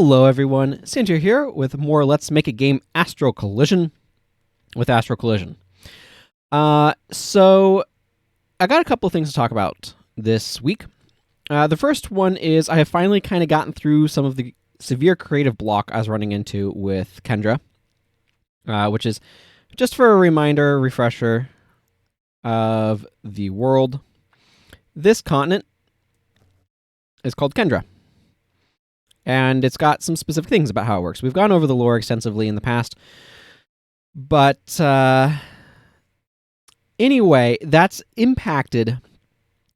Hello everyone, Sanjay here with more Let's Make a Game Astral Collision with Astral Collision. So I got a couple of things to talk about this week. The first one is I have finally kind of gotten through some of the severe creative block I was running into with Kendra, which is just for a reminder, refresher of the world. This continent is called Kendra. And it's got some specific things about how it works. We've gone over the lore extensively in the past. But anyway, that's impacted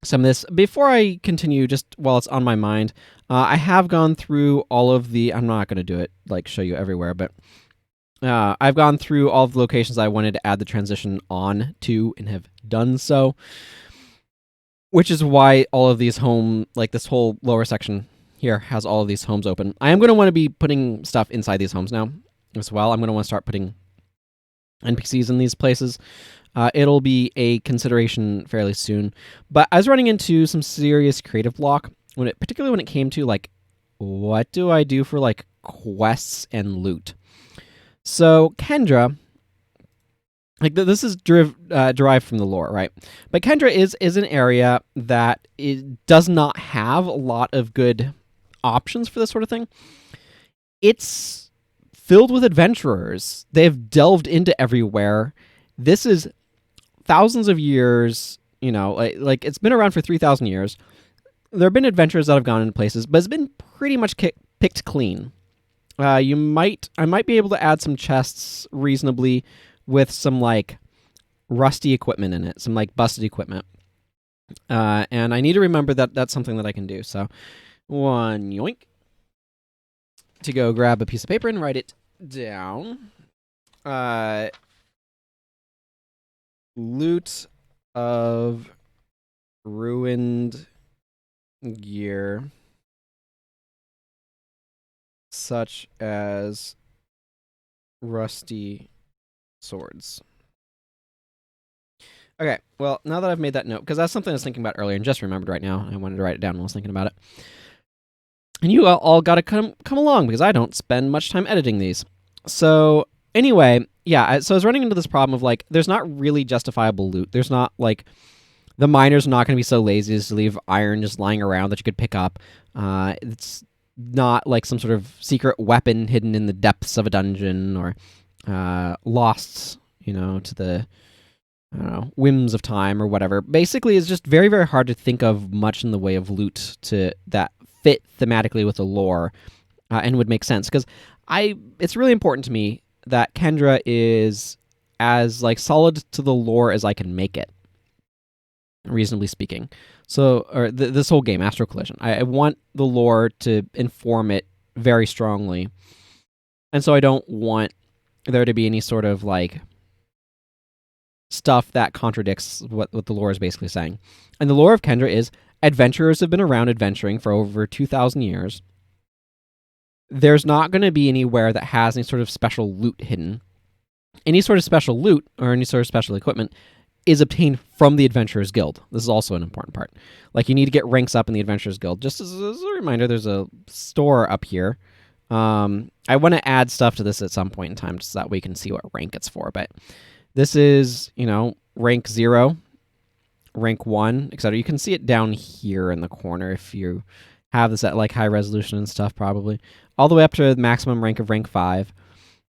some of this. Before I continue, just while it's on my mind, I have gone through all of the... I'm not going to do it, like show you everywhere, but I've gone through all of the locations I wanted to add the transition on to and have done so. Which is why all of these this whole lower section here has all of these homes open. I am going to want to be putting stuff inside these homes now as well. I'm going to want to start putting NPCs in these places. It'll be a consideration fairly soon. But I was running into some serious creative block, particularly when it came to, like, what do I do for, like, quests and loot? So, Kendra... Like, this is derived from the lore, right? But Kendra is an area that it does not have a lot of good options for this sort of thing. It's filled with adventurers. They've delved into everywhere. This is thousands of years, like it's been around for 3,000 years. There have been adventurers that have gone into places, but it's been pretty much picked clean. I might be able to add some chests reasonably with some, like, rusty equipment in it, some, like, busted equipment. And I need to remember that that's something that I can do. So, one yoink. To go grab a piece of paper and write it down. Loot of ruined gear, such as rusty swords. Okay, well, now that I've made that note, because that's something I was thinking about earlier and just remembered right now, I wanted to write it down while I was thinking about it. And you all got to come along, because I don't spend much time editing these. So, anyway, yeah, so I was running into this problem of, like, there's not really justifiable loot. There's not, like, the miners are not going to be so lazy as to leave iron just lying around that you could pick up. It's not, like, some sort of secret weapon hidden in the depths of a dungeon, or lost, to the, I don't know, whims of time or whatever. Basically, it's just very, very hard to think of much in the way of loot that fit thematically with the lore and would make sense. Because it's really important to me that Kendra is as, like, solid to the lore as I can make it, reasonably speaking. So, this whole game, Astral Collision, I want the lore to inform it very strongly. And so I don't want there to be any sort of, like, stuff that contradicts what the lore is basically saying. And the lore of Kendra is adventurers have been around adventuring for over 2,000 years. There's not going to be anywhere that has any sort of special loot hidden. Any sort of special loot or any sort of special equipment is obtained from the Adventurers Guild. This is also an important part. Like, you need to get ranks up in the Adventurers Guild. Just as a reminder, there's a store up here. I want to add stuff to this at some point in time so that we can see what rank it's for. But this is, rank 0, rank 1, etc. You can see it down here in the corner if you have this at, like, high resolution and stuff, probably. All the way up to the maximum rank of rank 5.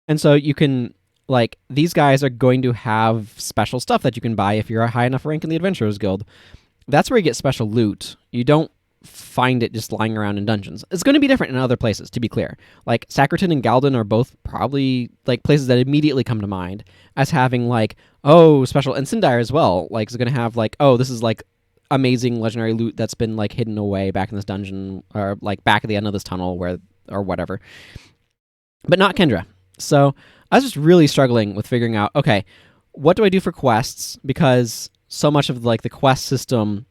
And so you can, like, these guys are going to have special stuff that you can buy if you're a high enough rank in the Adventurers Guild. That's where you get special loot. You don't find it just lying around in dungeons. It's going to be different in other places, to be clear. Like, Sackerton and Galden are both probably, like, places that immediately come to mind as having, like, oh, special... And Sindire as well, like, is going to have, like, oh, this is, like, amazing legendary loot that's been, like, hidden away back in this dungeon, or, like, back at the end of this tunnel, or whatever. But not Kendra. So I was just really struggling with figuring out, okay, what do I do for quests? Because so much of, like, the quest system,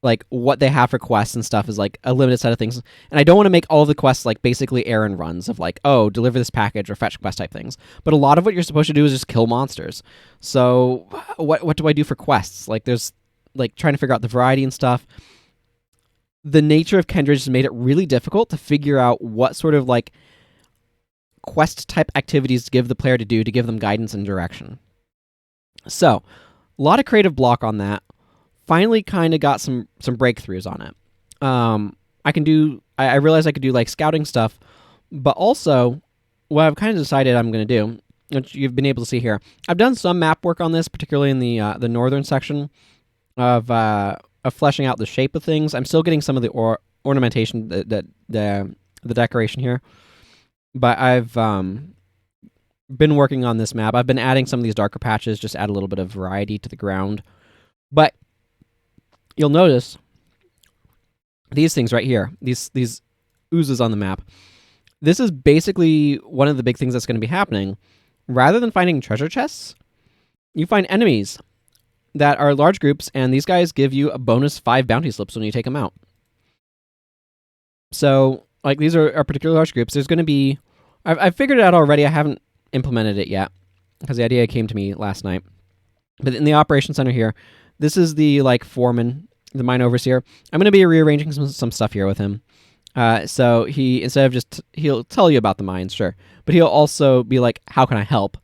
like, what they have for quests and stuff is, like, a limited set of things. And I don't want to make all of the quests, like, basically errand runs of, like, oh, deliver this package or fetch quest type things. But a lot of what you're supposed to do is just kill monsters. So what do I do for quests? Like, there's, like, trying to figure out the variety and stuff. the nature of Kendra just made it really difficult to figure out what sort of like quest type activities to give the player to do to give them guidance and direction. So, a lot of creative block on that. Finally, kind of got some breakthroughs on it. I realized I could do like scouting stuff, but also what I've kind of decided I'm going to do, which you've been able to see here, I've done some map work on this, particularly in the northern section of fleshing out the shape of things. I'm still getting some of the ornamentation, the decoration here, but I've been working on this map. I've been adding some of these darker patches, just add a little bit of variety to the ground. But you'll notice these things right here, these oozes on the map. This is basically one of the big things that's going to be happening. Rather than finding treasure chests, you find enemies that are large groups, and these guys give you a bonus 5 bounty slips when you take them out. So, like, these are particularly large groups. There's going to be... I've figured it out already. I haven't implemented it yet, because the idea came to me last night. But in the operations center here, this is the, like, foreman, the mine overseer. I'm going to be rearranging some stuff here with him. So he, instead of just... He'll tell you about the mines, sure. But he'll also be like, how can I help?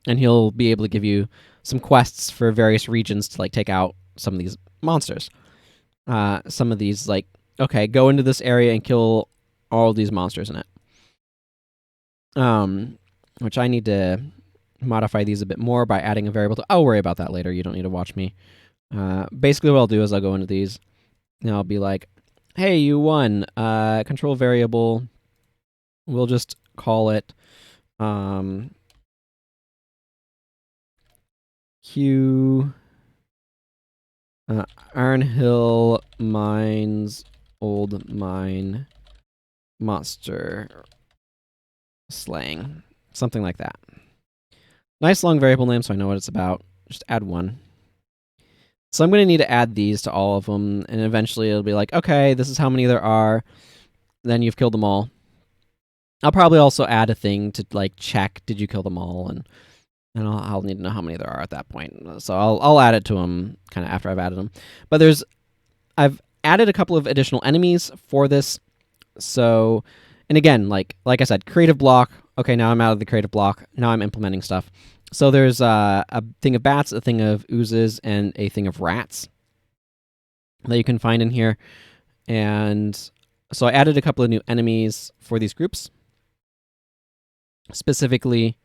And he'll be able to give you some quests for various regions to like take out some of these monsters. Some of these like, okay, go into this area and kill all of these monsters in it. Which I need to modify these a bit more by adding a variable to... I'll worry about that later. You don't need to watch me. Basically what I'll do is I'll go into these and I'll be like, hey, you won. Control variable. We'll just call it Q Iron Hill Mines Old Mine Monster Slaying. Something like that. Nice long variable name so I know what it's about. Just add one. So I'm going to need to add these to all of them, and eventually it'll be like, okay, this is how many there are. Then you've killed them all. I'll probably also add a thing to like check, did you kill them all, and I'll need to know how many there are at that point. So I'll add it to them kind of after I've added them. But I've added a couple of additional enemies for this. So, and again, like I said, creative block. Okay, now I'm out of the creative block. Now I'm implementing stuff. So there's a thing of bats, a thing of oozes, and a thing of rats that you can find in here. And so I added a couple of new enemies for these groups. Specifically,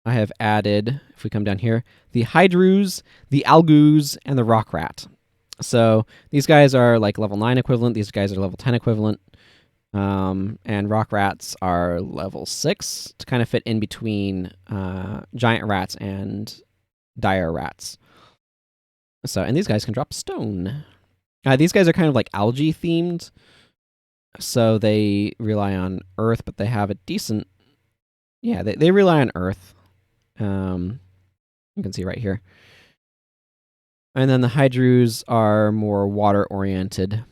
I have added, if we come down here, the Hydrus, the Algus, and the Rock Rat. So these guys are like level 9 equivalent. These guys are level 10 equivalent. And Rock Rats are level 6 to kind of fit in between Giant Rats and Dire Rats. So, and these guys can drop stone. These guys are kind of like algae themed. So they rely on earth, but they have a decent... Yeah, they rely on earth. You can see right here. And then the Hydrus are more water-oriented.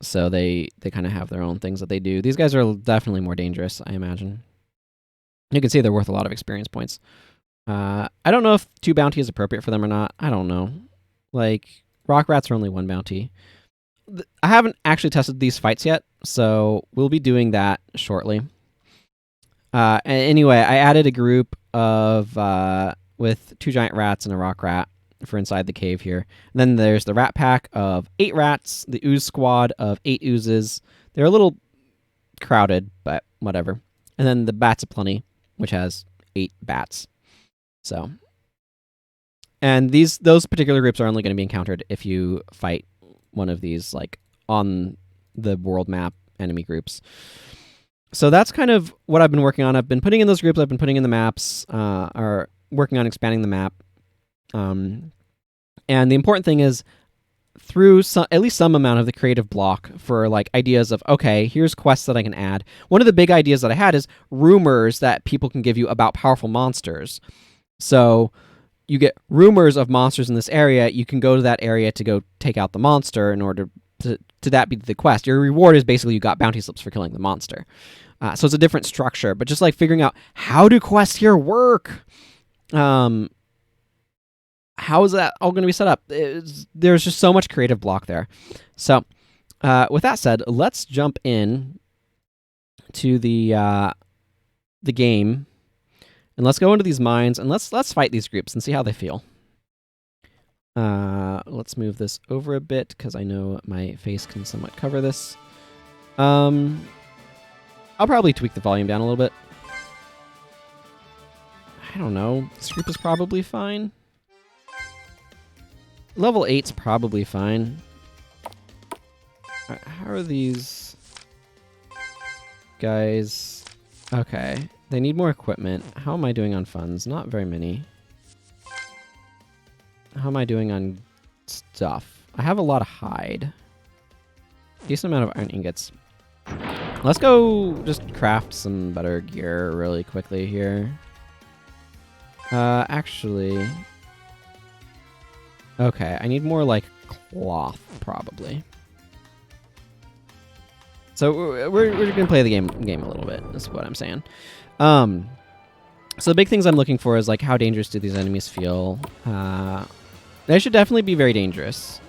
So they kind of have their own things that they do. These guys are definitely more dangerous, I imagine. You can see they're worth a lot of experience points. I don't know if 2 bounty is appropriate for them or not. I don't know. Like, Rock Rats are only 1 bounty. I haven't actually tested these fights yet, so we'll be doing that shortly. Anyway, I added a group of with 2 giant rats and a rock rat for inside the cave here. And then there's the rat pack of 8 rats, the ooze squad of 8 oozes. They're a little crowded, but whatever. And then the bats aplenty, which has 8 bats. So, and those particular groups are only going to be encountered if you fight one of these, like, on the world map enemy groups. So that's kind of what I've been working on. I've been putting in those groups, I've been putting in the maps, or working on expanding the map. And the important thing is, through at least some amount of the creative block for like ideas of, okay, here's quests that I can add. One of the big ideas that I had is rumors that people can give you about powerful monsters. So you get rumors of monsters in this area, you can go to that area to go take out the monster in order to that be the quest. Your reward is basically you got bounty slips for killing the monster. So it's a different structure, but just like figuring out how do quests here work? how is that all going to be set up? There's just so much creative block there. So, with that said, let's jump in to the game, and let's go into these mines, and let's fight these groups and see how they feel. Let's move this over a bit because I know my face can somewhat cover this. I'll probably tweak the volume down a little bit. I don't know. This group is probably fine. Level 8's probably fine. How are these guys? Okay. They need more equipment. How am I doing on funds? Not very many. How am I doing on stuff? I have a lot of hide. Decent amount of iron ingots. Let's go just craft some better gear really quickly here. Actually... Okay, I need more, like, cloth, probably. So we're going to play the game a little bit, is what I'm saying. So the big things I'm looking for is, like, how dangerous do these enemies feel? They should definitely be very dangerous.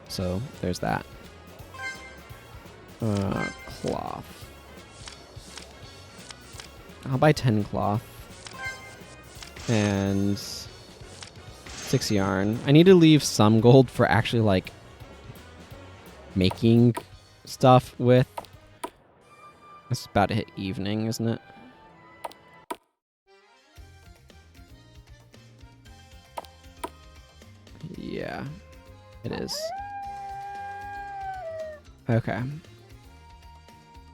So there's that. Cloth. I'll buy 10 cloth. And 6 yarn. I need to leave some gold for actually, like, making stuff with. It's about to hit evening, isn't it? Yeah, it is. Okay.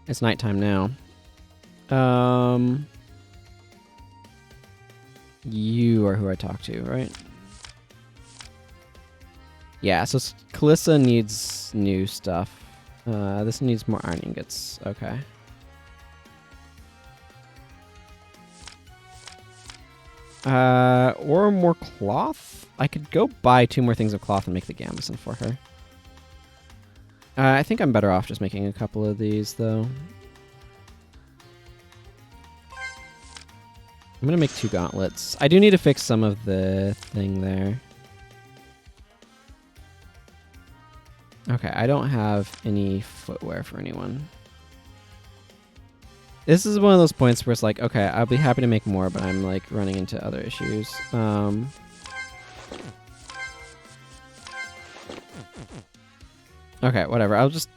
It's nighttime now. You are who I talk to, right? Yeah, so Kalissa needs new stuff. This needs more iron ingots. Okay. Or more cloth? I could go buy 2 more things of cloth and make the gambeson for her. I think I'm better off just making a couple of these, though. I'm gonna make 2 gauntlets. I do need to fix some of the thing there. Okay, I don't have any footwear for anyone. This is one of those points where it's like, okay, I'll be happy to make more, but I'm like running into other issues. Okay, whatever. I'll just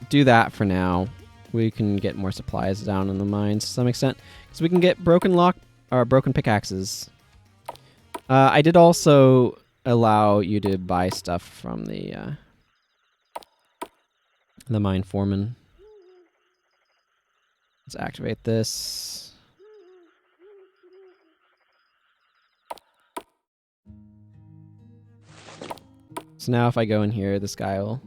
do that for now. We can get more supplies down in the mines to some extent, because we can get broken pickaxes. I did also allow you to buy stuff from the mine foreman. Let's activate this. So now if I go in here, this guy will...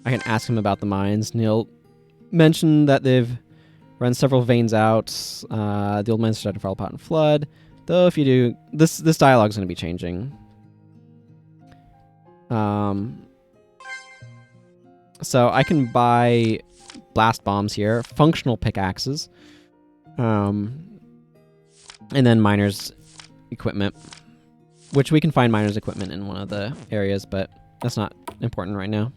I can ask him about the mines, and he'll mention that they've run several veins out. The old mines started to fall apart in flood. Though if you do... This dialogue is going to be changing. So I can buy blast bombs here, functional pickaxes, and then miners equipment, which we can find miners equipment in one of the areas, but that's not important right now.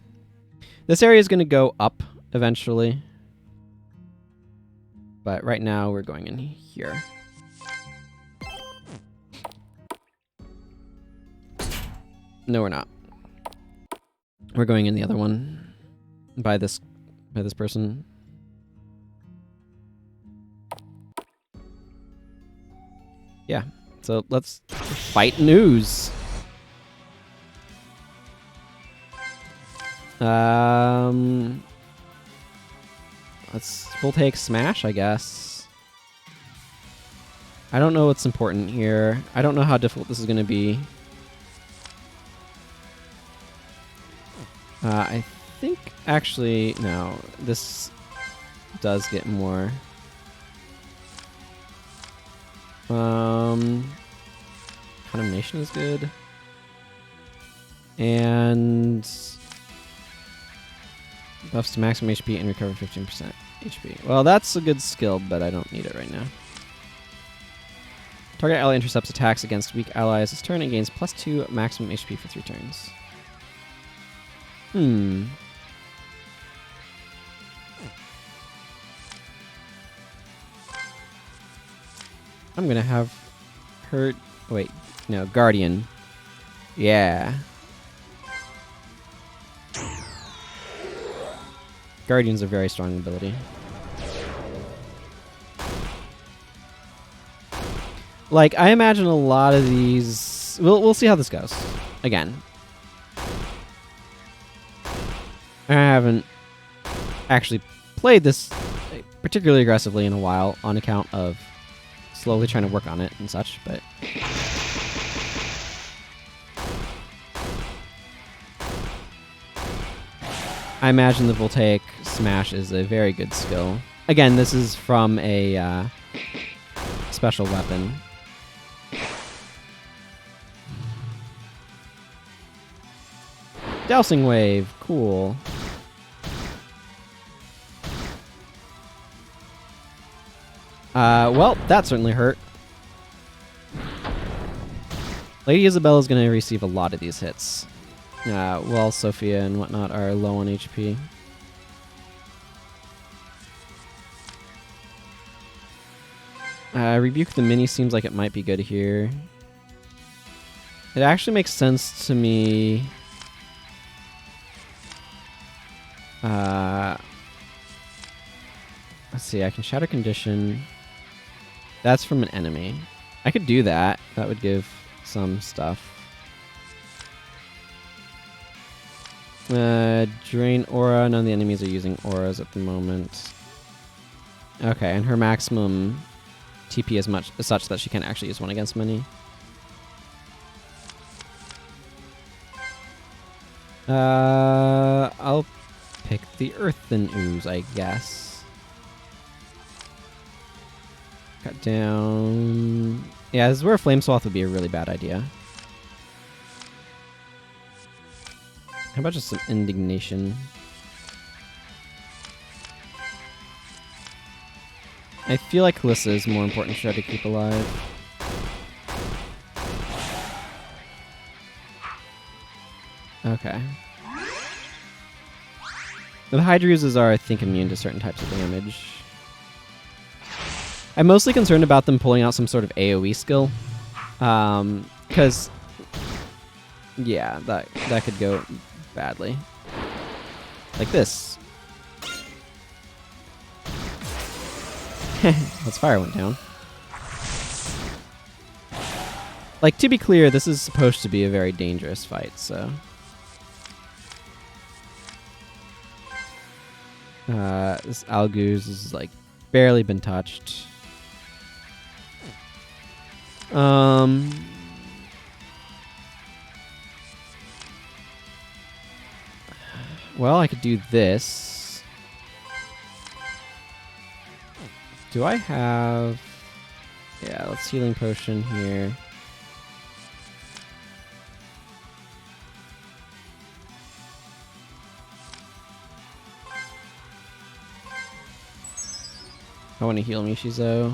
This area is going to go up eventually, but right now we're going in here. No, we're not. We're going in the other one by this person. Yeah, so let's fight news. Let's full take smash, I guess. I don't know what's important here. I don't know how difficult this is going to be. I think actually, no, this does get more. Condemnation is good. And buffs to maximum HP and recover 15% HP. Well, that's a good skill, but I don't need it right now. Target ally intercepts attacks against weak allies this turn and gains +2 maximum HP for 3 turns. I'm gonna have her... Wait, no, Guardian. Yeah. Guardian's a very strong ability. Like, I imagine a lot of these... We'll see how this goes. Again. I haven't actually played this particularly aggressively in a while on account of slowly trying to work on it and such, but... I imagine the Voltaic Smash is a very good skill. Again, this is from a special weapon. Dousing Wave, cool. Well, that certainly hurt. Lady Isabella is going to receive a lot of these hits. Well, Sophia and whatnot are low on HP. Rebuke the Mini seems like it might be good here. It actually makes sense to me. Let's see, I can Shatter Condition. That's from an enemy. I could do that. That would give some stuff. Drain Aura. None of the enemies are using auras at the moment. Okay, and her maximum TP is such that she can't actually use one against many. I'll pick the Earthen Ooze, I guess. Cut down... Yeah, this is where Flame Swath would be a really bad idea. How about just some Indignation? I feel like Kalissa is more important to try to keep alive. Okay. The Hydruses are, I think, immune to certain types of damage. I'm mostly concerned about them pulling out some sort of AoE skill. Because... yeah, that could go badly. Like this. Let's fire went down. Like, to be clear, this is supposed to be a very dangerous fight, so... this Alguz is, like, barely been touched. Well, I could do this. Do I have... yeah, let's Healing Potion here. I want to heal Mishizo.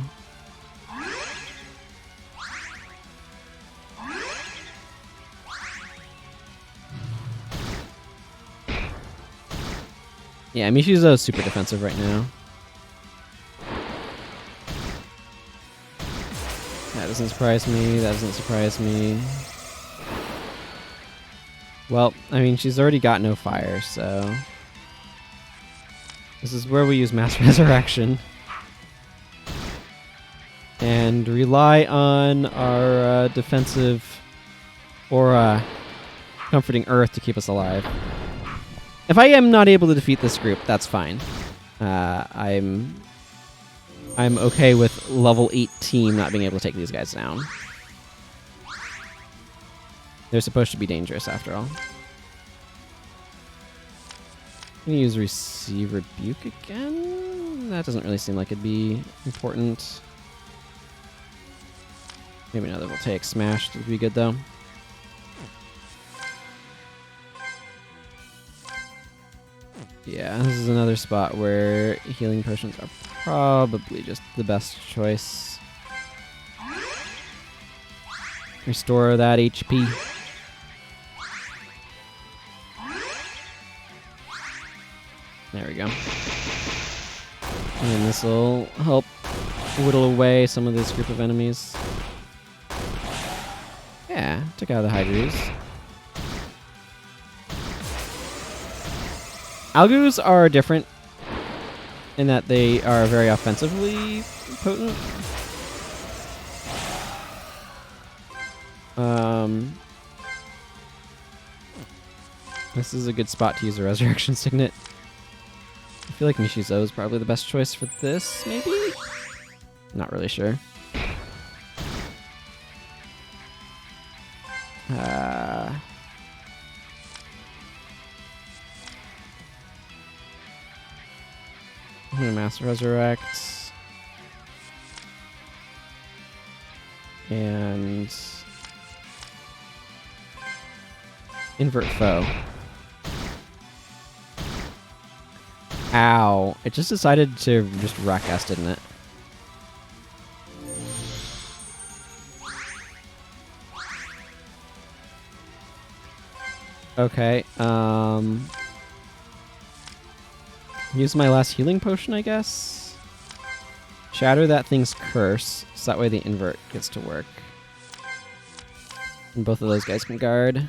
Yeah, Mishizo is super defensive right now. That doesn't surprise me. That doesn't surprise me. Well, I mean, she's already got no fire, so... this is where we use Mass Resurrection. And rely on our defensive aura, Comforting Earth, to keep us alive. If I am not able to defeat this group, that's fine. I'm okay with level 18 not being able to take these guys down. They're supposed to be dangerous after all. I'm gonna use Receive Rebuke again? That doesn't really seem like it'd be important. Maybe another Voltaic Smash would be good though. Yeah, this is another spot where healing potions are probably just the best choice. Restore that HP. There we go. And this will help whittle away some of this group of enemies. Yeah, took out the Hydras. Algus are different in that they are very offensively potent. This is a good spot to use a Resurrection Signet. I feel like Mishizo is probably the best choice for this, maybe? Not really sure. I'm gonna Master Resurrect. And invert foe. Ow. It just decided to just wreck us, didn't it? Okay, use my last healing potion, I guess? Shatter that thing's curse, so that way the invert gets to work. And both of those guys can guard.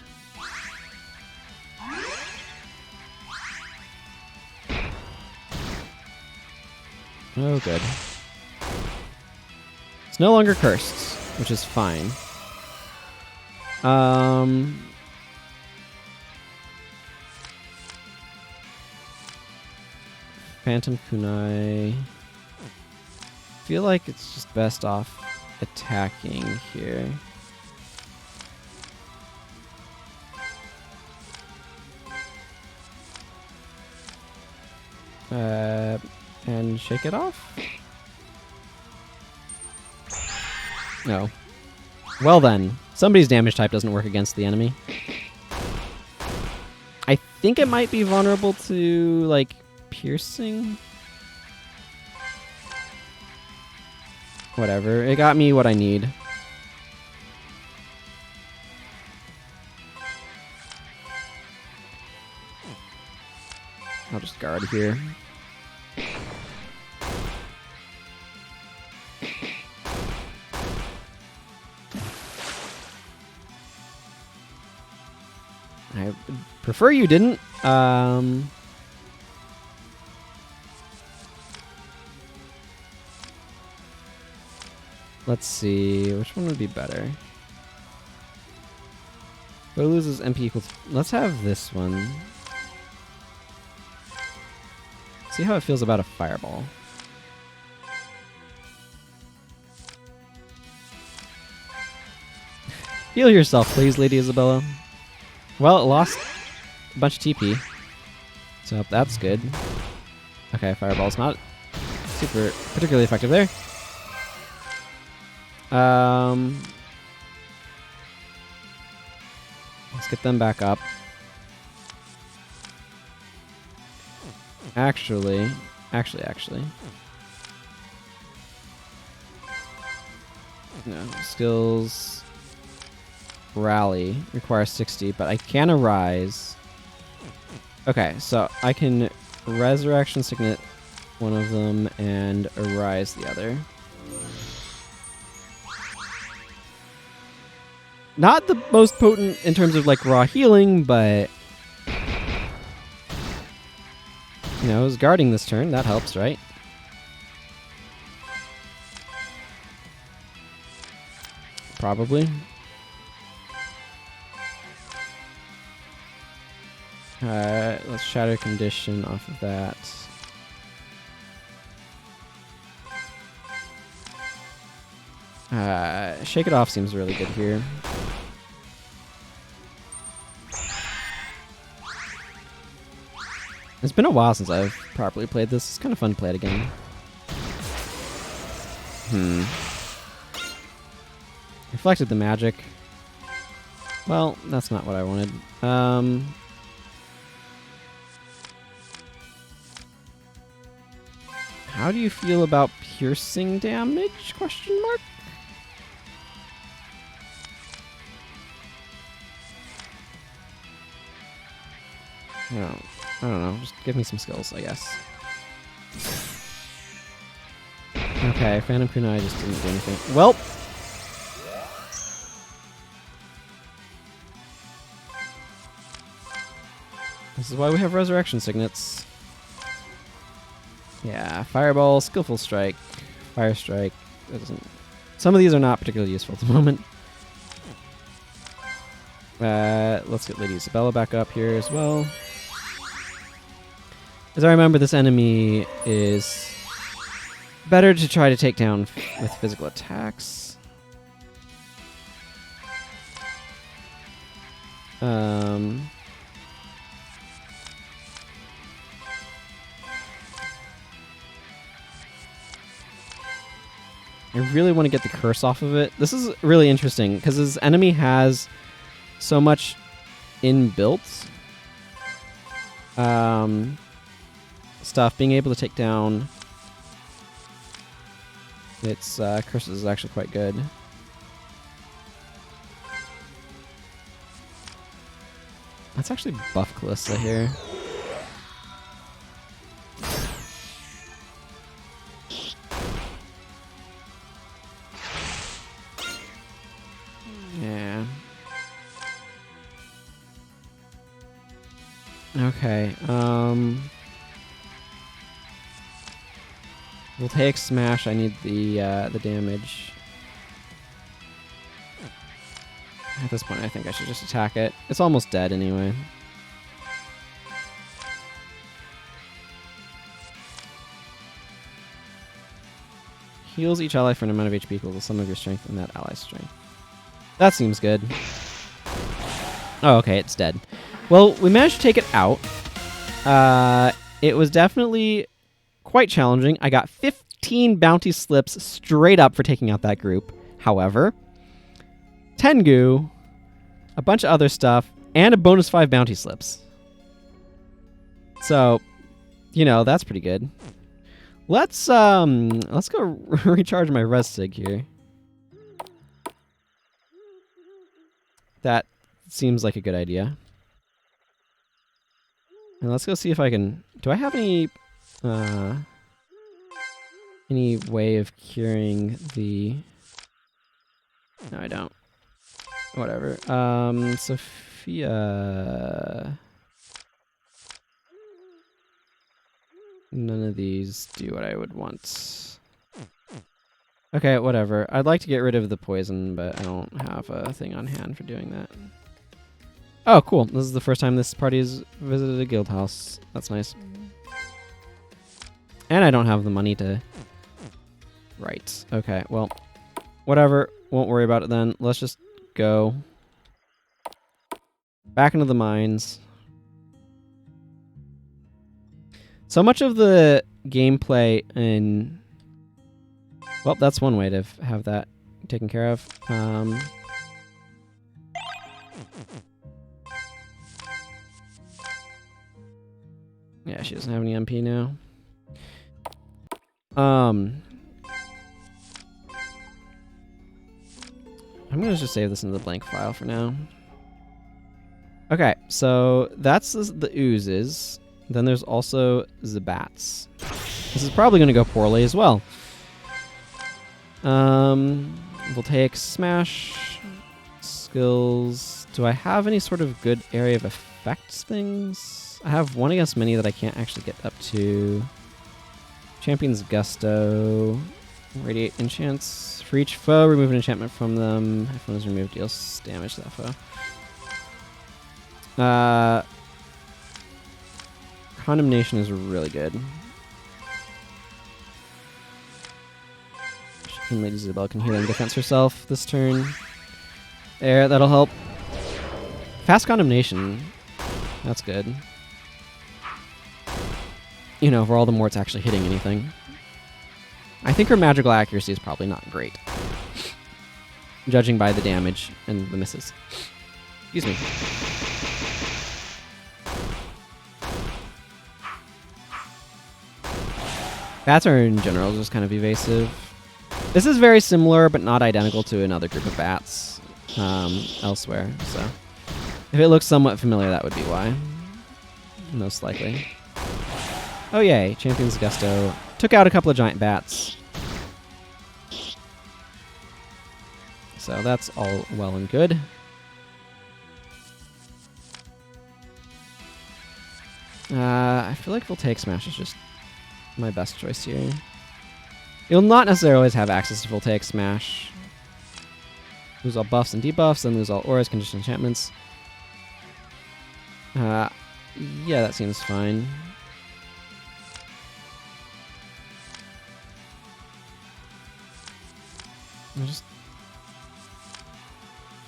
Oh, good. It's no longer cursed, which is fine. Phantom Kunai. Feel like it's just best off attacking here. And shake it off? No. Well then, somebody's damage type doesn't work against the enemy. I think it might be vulnerable to, like, piercing? Whatever, it got me what I need. I'll just guard here. I prefer you didn't. Let's see, which one would be better? Who loses MP equals... Let's have this one. See how it feels about a fireball. Heal yourself, please, Lady Isabella. Well, it lost a bunch of TP, so that's good. Okay, fireball's not super particularly effective there. Let's get them back up. Actually. No, skills rally requires 60, but I can arise. Okay, so I can Resurrection Signet one of them and arise the other. Not the most potent in terms of like raw healing, but you know, I was guarding this turn. That helps, right? Probably. Let's shatter condition off of that. Shake it off seems really good here. It's been a while since I've properly played this. It's kind of fun to play it again. Reflected the magic. Well, that's not what I wanted. How do you feel about piercing damage? Question mark. I don't know. Just give me some skills, I guess. Okay, Phantom Kunai just didn't do anything. Well. This is why we have Resurrection Signets. Yeah, Fireball, Skillful Strike, Fire Strike. That doesn't. Some of these are not particularly useful at the moment. Let's get Lady Isabella back up here as well. As I remember, this enemy is better to try to take down with physical attacks. I really want to get the curse off of it. This is really interesting because this enemy has so much inbuilt stuff. Being able to take down its curses is actually quite good. Let's actually buff Calista here. Yeah. Okay, we'll take Smash. I need the damage. At this point, I think I should just attack it. It's almost dead anyway. Heals each ally for an amount of HP equal to the sum of your strength and that ally's strength. That seems good. Oh, okay, it's dead. Well, we managed to take it out. It was definitely quite challenging. I got 15 bounty slips straight up for taking out that group. However, Tengu, a bunch of other stuff, and a bonus 5 bounty slips. So, you know, that's pretty good. Let's go recharge my res sig here. That seems like a good idea. And let's go see if I can... Do I have any way of curing the... No, I don't. Whatever. Sophia... None of these do what I would want. Okay, whatever. I'd like to get rid of the poison, but I don't have a thing on hand for doing that. Oh, cool. This is the first time this party has visited a guild house. That's nice. And I don't have the money to... Right. Okay, well, whatever. Won't worry about it then. Let's just go back into the mines. So much of the gameplay in... Well, that's one way to have that taken care of. Yeah, she doesn't have any MP now. I'm gonna just save this into the blank file for now. Okay, so that's the oozes. Then there's also the bats. This is probably gonna go poorly as well. We'll take Smash, skills. Do I have any sort of good area of effects things? I have one against many that I can't actually get up to. Champion's Gusto, Radiate Enchants. For each foe, remove an enchantment from them. If one is removed, deals damage to that foe. Condemnation is really good. And Lady Isabel can heal and defense herself this turn. There, that'll help. Fast Condemnation. That's good. You know, for all the more it's actually hitting anything. I think her magical accuracy is probably not great. Judging by the damage and the misses. Excuse me. Bats are in general just kind of evasive. This is very similar, but not identical to another group of bats elsewhere. So, if it looks somewhat familiar, that would be why. most likely. Oh yay, Champion's Gusto. Took out a couple of giant bats. So that's all well and good. I feel like Voltaic Smash is just my best choice here. You'll not necessarily always have access to Voltaic Smash. Lose all buffs and debuffs, then lose all auras, conditioned enchantments. Yeah, that seems fine. Just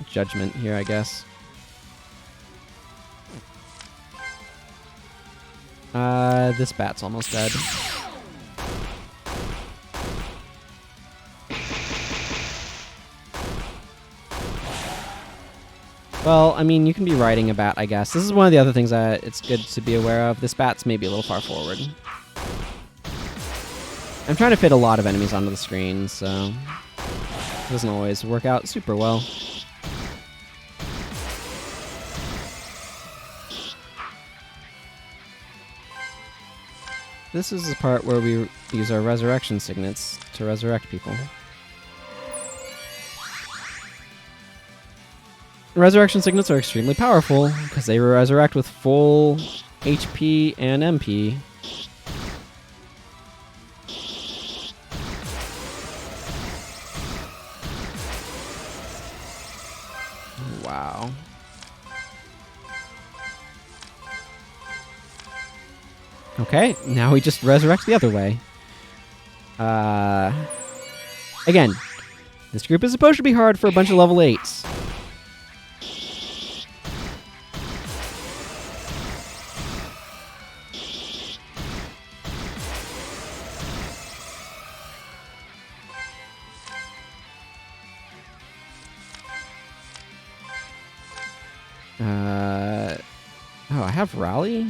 Judgment here, I guess. This bat's almost dead. Well, I mean, you can be riding a bat, I guess. This is one of the other things that it's good to be aware of. This bat's maybe a little far forward. I'm trying to fit a lot of enemies onto the screen, so it doesn't always work out super well. This is the part where we use our resurrection signets to resurrect people. Resurrection signets are extremely powerful because they resurrect with full HP and MP. Wow. Okay, now we just resurrect the other way. Again, this group is supposed to be hard for a bunch of level 8s. Oh, I have Rally?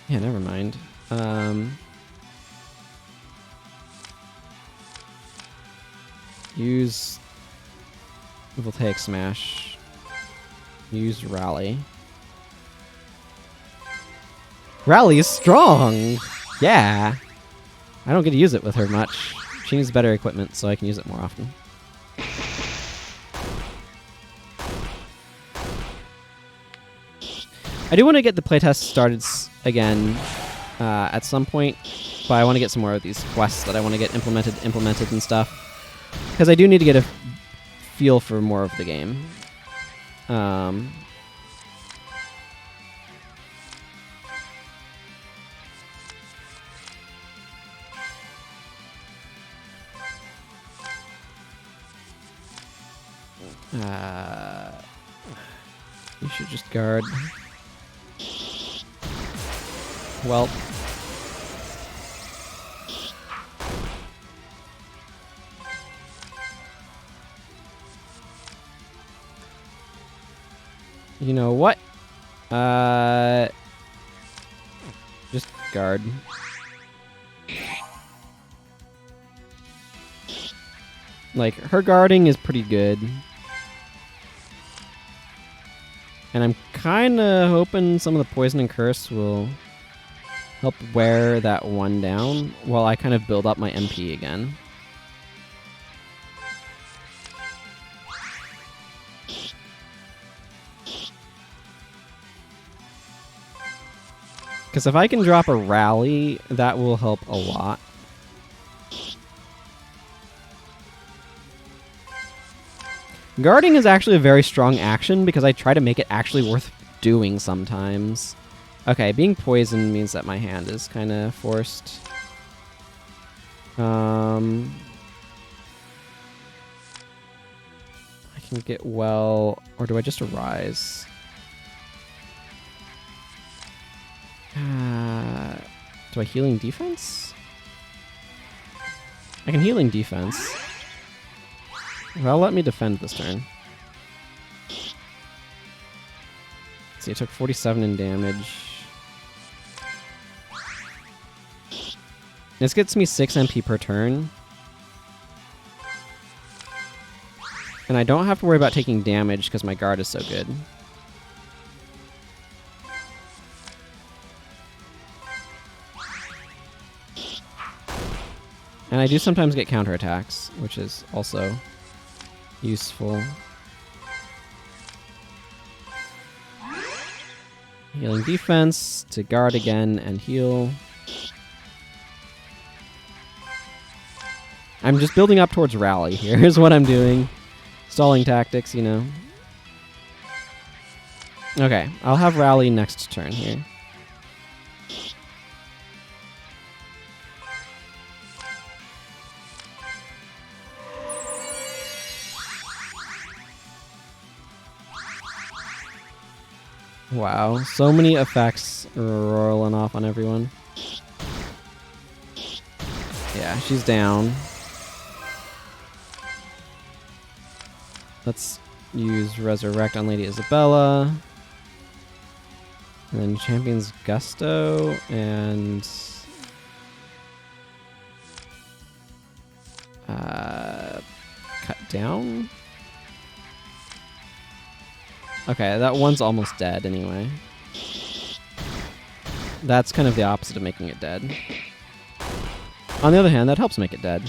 Yeah, never mind. Use Voltaic Smash. Use Rally. Rally is strong! Yeah! I don't get to use it with her much. She needs better equipment, so I can use it more often. I do want to get the playtest started again at some point, but I want to get some more of these quests that I want to get implemented and stuff. Because I do need to get a feel for more of the game. You should just guard. Well. You know what? Just guard. Like, her guarding is pretty good. And I'm kinda hoping some of the poison and curse will help wear that one down while I kind of build up my MP again. Because if I can drop a Rally, that will help a lot. Guarding is actually a very strong action because I try to make it actually worth doing sometimes. Okay, being poisoned means that my hand is kind of forced. I can get well, or do I just arise? Do I healing defense? I can healing defense. Well, let me defend this turn. Let's see, I took 47 in damage. This gets me 6 MP per turn. And I don't have to worry about taking damage because my guard is so good. And I do sometimes get counterattacks, which is also useful. Healing defense to guard again and heal. I'm just building up towards rally here. Here's what I'm doing. Stalling tactics, you know. Okay, I'll have rally next turn here. Wow, so many effects rolling off on everyone. Yeah, she's down. Let's use Resurrect on Lady Isabella. And then Champion's Gusto and... cut down? Okay, that one's almost dead anyway. That's kind of the opposite of making it dead. On the other hand, that helps make it dead.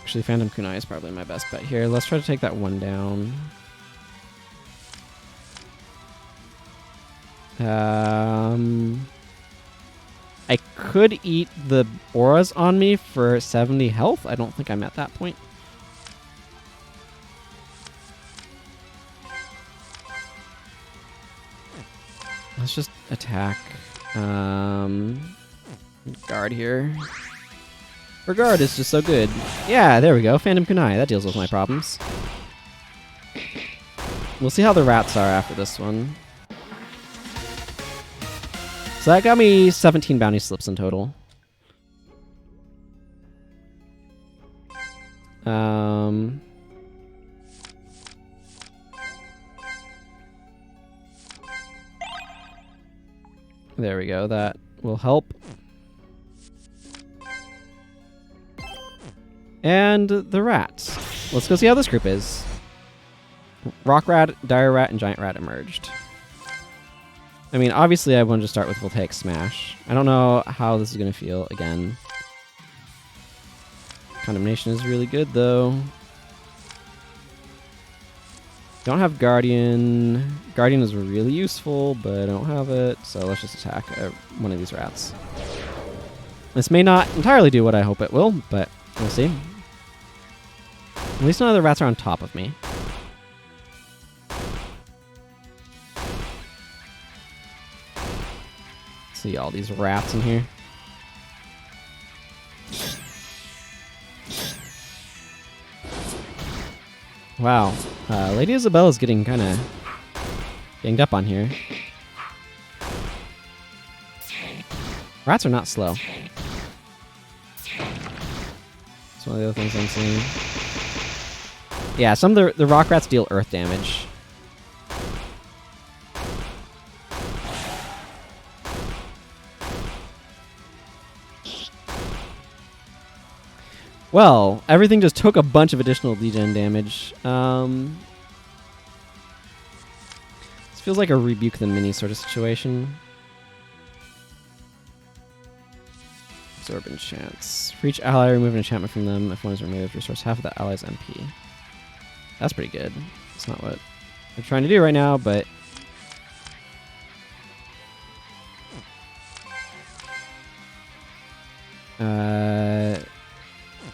Actually, Phantom Kunai is probably my best bet here. Let's try to take that one down. I could eat the auras on me for 70 health. I don't think I'm at that point. Let's just attack. Guard here. Her guard is just so good. Yeah, there we go. Phantom Kunai. That deals with my problems. We'll see how the rats are after this one. So that got me 17 bounty slips in total. There we go. That will help. And the rats. Let's go see how this group is. Rock Rat, Dire Rat, and Giant Rat emerged. I mean, obviously I wanted to start with Voltaic Smash. I don't know how this is going to feel again. Condemnation is really good, though. Don't have Guardian. Guardian is really useful, but I don't have it, so let's just attack one of these rats. This may not entirely do what I hope it will, but we'll see. At least none of the rats are on top of me. See all these rats in here. Wow, Lady Isabella's getting kind of ganged up on here. Rats are not slow. That's one of the other things I'm seeing. Yeah, some of the rock rats deal earth damage. Well, everything just took a bunch of additional degen damage. This feels like a Rebuke the Mini sort of situation. Absorb enchants. For each ally, remove an enchantment from them. If one is removed, restores half of the ally's MP. That's pretty good. That's not what we're trying to do right now, but...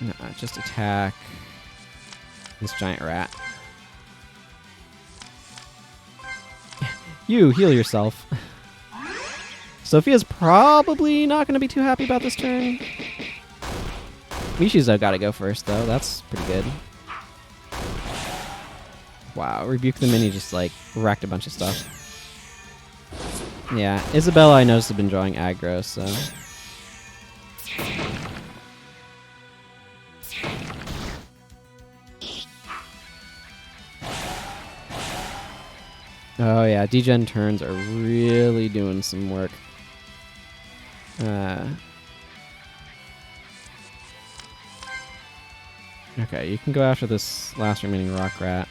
No, just attack this giant rat. You, heal yourself. Sophia's probably not going to be too happy about this turn. Mishi's got to go first, though. That's pretty good. Wow, Rebuke the Mini just, like, wrecked a bunch of stuff. Yeah, Isabella, I noticed, has been drawing aggro, so... Oh yeah, degen turns are really doing some work. Okay, you can go after this last remaining rock rat.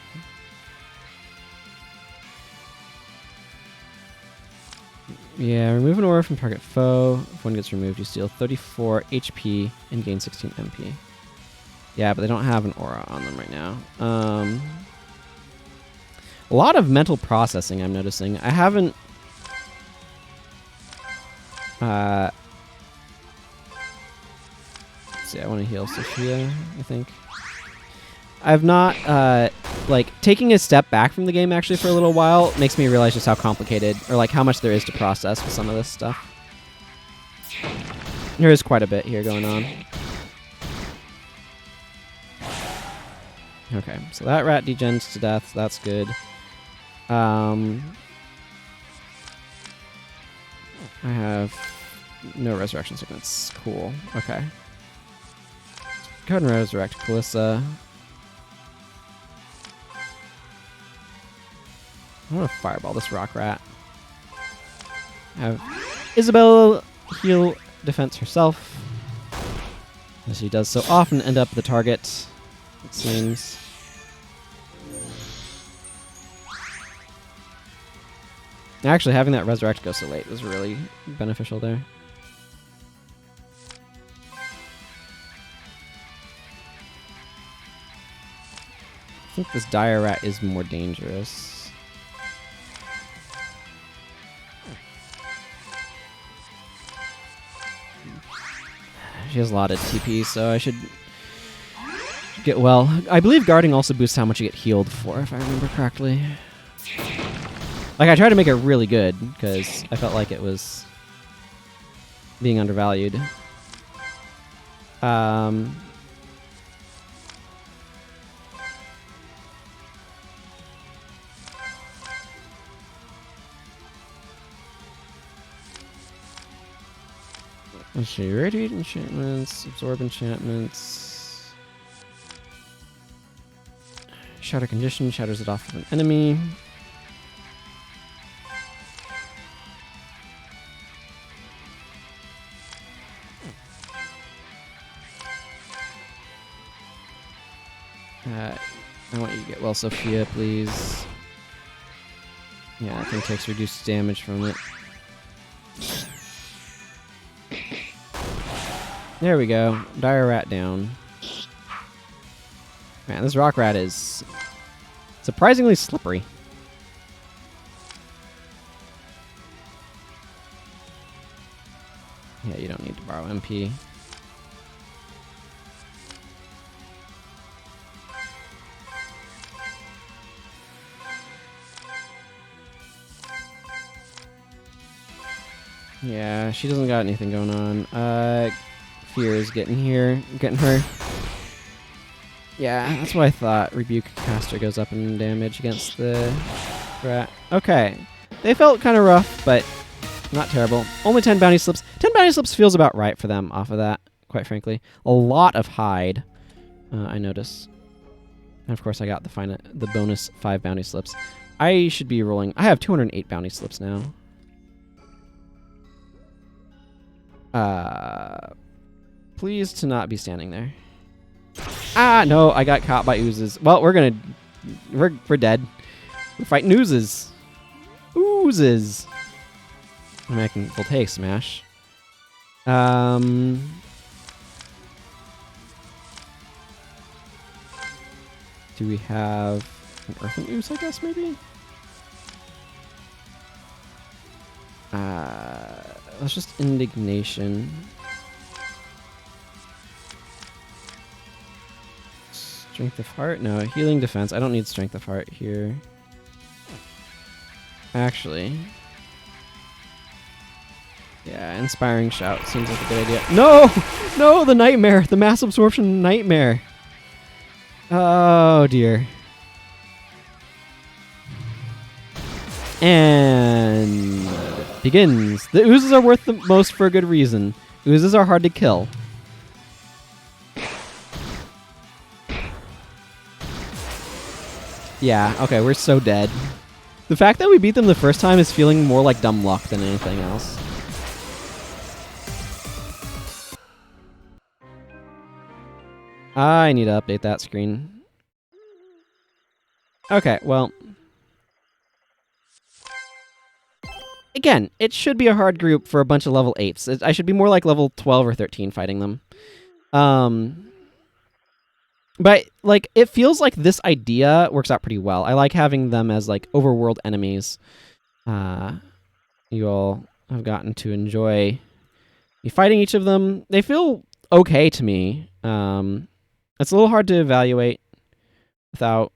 Yeah, remove an aura from target foe. If one gets removed, you steal 34 HP and gain 16 MP. Yeah, but they don't have an aura on them right now. A lot of mental processing, I'm noticing. I haven't... let's see, I want to heal Sophia, I think. I've not, like, taking a step back from the game, actually, for a little while makes me realize just how complicated, or, like, how much there is to process with some of this stuff. There is quite a bit here going on. Okay, so that rat degens to death, so that's good. I have no resurrection sickness. Cool. Okay. Go ahead and resurrect Calissa. I want to fireball this rock rat. Have Isabel heal defense herself, as she does so often end up the target, it seems. Actually, having that resurrect go so late was really beneficial there. I think this dire rat is more dangerous. She has a lot of TP, so I should get well. I believe guarding also boosts how much you get healed for, if I remember correctly. Like, I tried to make it really good, because I felt like it was being undervalued. Let's see, radiate enchantments, absorb enchantments. Shatter condition, shatters it off of an enemy. I want you to get well, Sophia, please. Yeah, that thing takes reduced damage from it. There we go. Dire rat down. Man, this rock rat is surprisingly slippery. Yeah, you don't need to borrow MP. Yeah, she doesn't got anything going on. Fear is getting her. Yeah, that's what I thought. Rebuke caster goes up in damage against the rat. Okay. They felt kind of rough, but not terrible. Only 10 bounty slips. 10 bounty slips feels about right for them off of that, quite frankly. A lot of hide, I notice. And of course, I got the bonus 5 bounty slips. I should be rolling. I have 208 bounty slips now. Please to not be standing there. Ah, no, I got caught by oozes. Well, we're dead. We're fighting oozes. Oozes. I mean, I can voltaic smash. Do we have an earthen ooze, I guess, maybe? Let's just indignation. Strength of heart? No, healing defense. I don't need strength of heart here. Actually. Yeah, inspiring shout seems like a good idea. No! No, the nightmare! The mass absorption nightmare! Oh, dear. And begins. The oozes are worth the most for a good reason. Oozes are hard to kill. Yeah, okay, we're so dead. The fact that we beat them the first time is feeling more like dumb luck than anything else. I need to update that screen. Okay, well. again, it should be a hard group for a bunch of level 8s. I should be more like level 12 or 13 fighting them. But like it feels like this idea works out pretty well. I like having them as like overworld enemies. You all have gotten to enjoy me fighting each of them. They feel okay to me. It's a little hard to evaluate without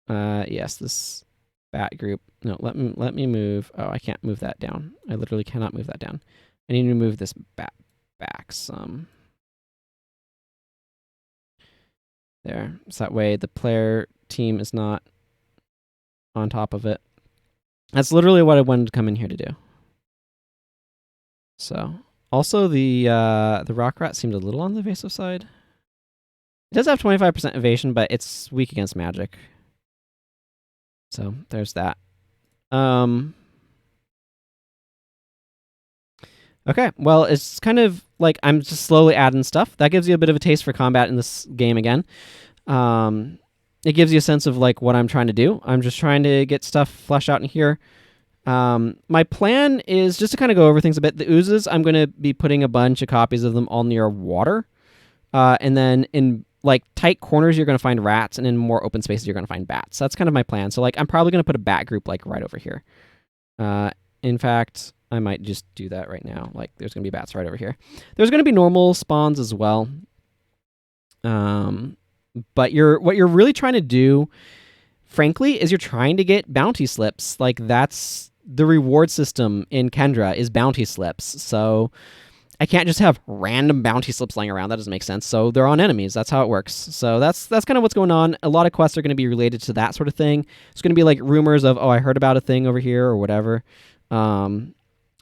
yes, this bat group. No, let me move. Oh, I can't move that down. I literally cannot move that down. I need to move this bat back some. There. So that way the player team is not on top of it. That's literally what I wanted to come in here to do. So, also the rock rat seemed a little on the evasive side. It does have 25% evasion, but it's weak against magic. So, there's that. Okay, well, it's kind of like I'm just slowly adding stuff. That gives you a bit of a taste for combat in this game again. It gives you a sense of like what I'm trying to do. I'm just trying to get stuff fleshed out in here. My plan is just to kind of go over things a bit. The oozes, I'm going to be putting a bunch of copies of them all near water. And then in like tight corners, you're going to find rats, and in more open spaces, you're going to find bats. So that's kind of my plan. So like I'm probably going to put a bat group like right over here. In fact, I might just do that right now. Like there's going to be bats right over here. There's going to be normal spawns as well. But what you're really trying to do, frankly, is you're trying to get bounty slips. Like that's the reward system in Kendra is bounty slips. So I can't just have random bounty slips lying around. That doesn't make sense. So they're on enemies. That's how it works. So that's kind of what's going on. A lot of quests are going to be related to that sort of thing. It's going to be like rumors of, oh, I heard about a thing over here or whatever.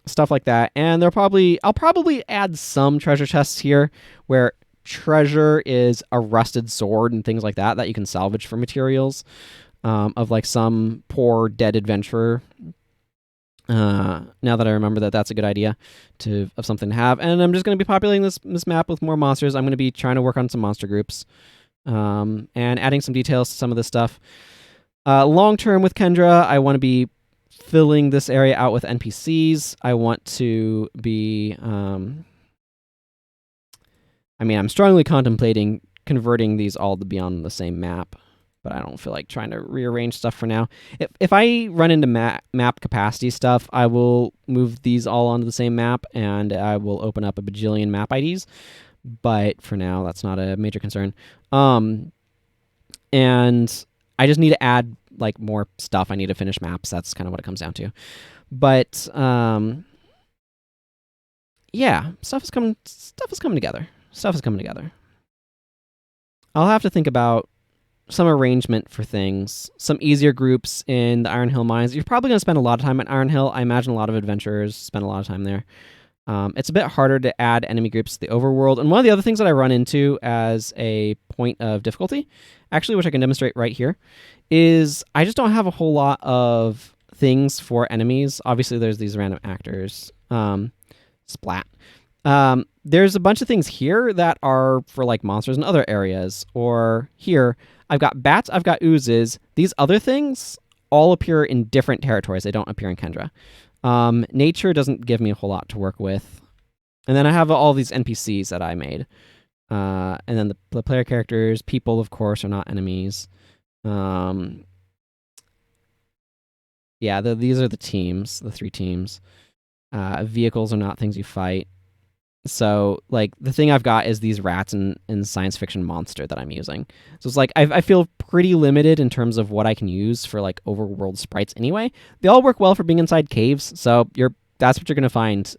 Stuff like that. And I'll probably add some treasure chests here where treasure is a rusted sword and things like that you can salvage for materials of like some poor dead adventurer. Now that I remember that that's a good idea of something to have. And I'm just going to be populating this map with more monsters. I'm going to be trying to work on some monster groups and adding some details to some of this stuff. Long term with Kendra, I want to be filling this area out with NPCs. I want to be... I'm strongly contemplating converting these all to be on the same map, but I don't feel like trying to rearrange stuff for now. If I run into map capacity stuff, I will move these all onto the same map, and I will open up a bajillion map IDs, but for now, that's not a major concern. And I just need to add like more stuff. I need to finish maps. That's kind of what it comes down to. But yeah, stuff is coming together. Stuff is coming together. I'll have to think about some arrangement for things, some easier groups in the Iron Hill mines. You're probably going to spend a lot of time at Iron Hill. I imagine a lot of adventurers spend a lot of time there. It's a bit harder to add enemy groups to the overworld. And one of the other things that I run into as a point of difficulty, actually, which I can demonstrate right here, is I just don't have a whole lot of things for enemies. Obviously, there's these random actors. Splat. There's a bunch of things here that are for like monsters in other areas. Or here, I've got bats, I've got oozes. These other things all appear in different territories. They don't appear in Kendra. Nature doesn't give me a whole lot to work with. And then I have all these NPCs that I made. And then the player characters, people, of course, are not enemies. Yeah, these are the teams, the 3 teams. Vehicles are not things you fight. So, like, the thing I've got is these rats and science fiction monster that I'm using. So it's like, I feel pretty limited in terms of what I can use for, like, overworld sprites anyway. They all work well for being inside caves, so that's what you're going to find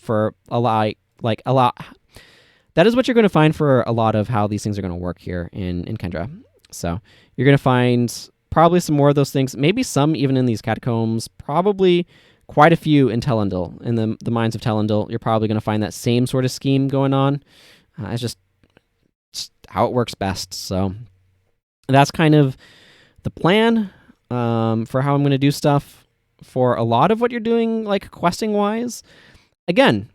for a lot. That is what you're going to find for a lot of how these things are going to work here in Kendra. So you're going to find probably some more of those things, maybe some even in these catacombs, probably quite a few in Telendil, in the mines of Telendil. You're probably going to find that same sort of scheme going on. It's just how it works best. So that's kind of the plan for how I'm going to do stuff for a lot of what you're doing, like questing-wise. Again,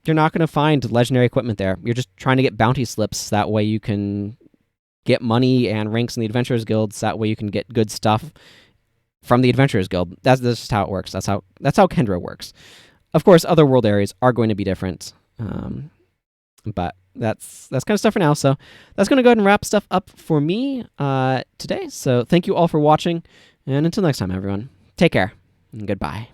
you're not going to find legendary equipment there. You're just trying to get bounty slips. That way you can get money and ranks in the Adventurers Guilds. That way you can get good stuff from the Adventurers Guild. That's just how it works. That's how Kendra works. Of course, other world areas are going to be different, but that's kind of stuff for now. So that's going to go ahead and wrap stuff up for me today. So thank you all for watching, and until next time, everyone, take care and goodbye.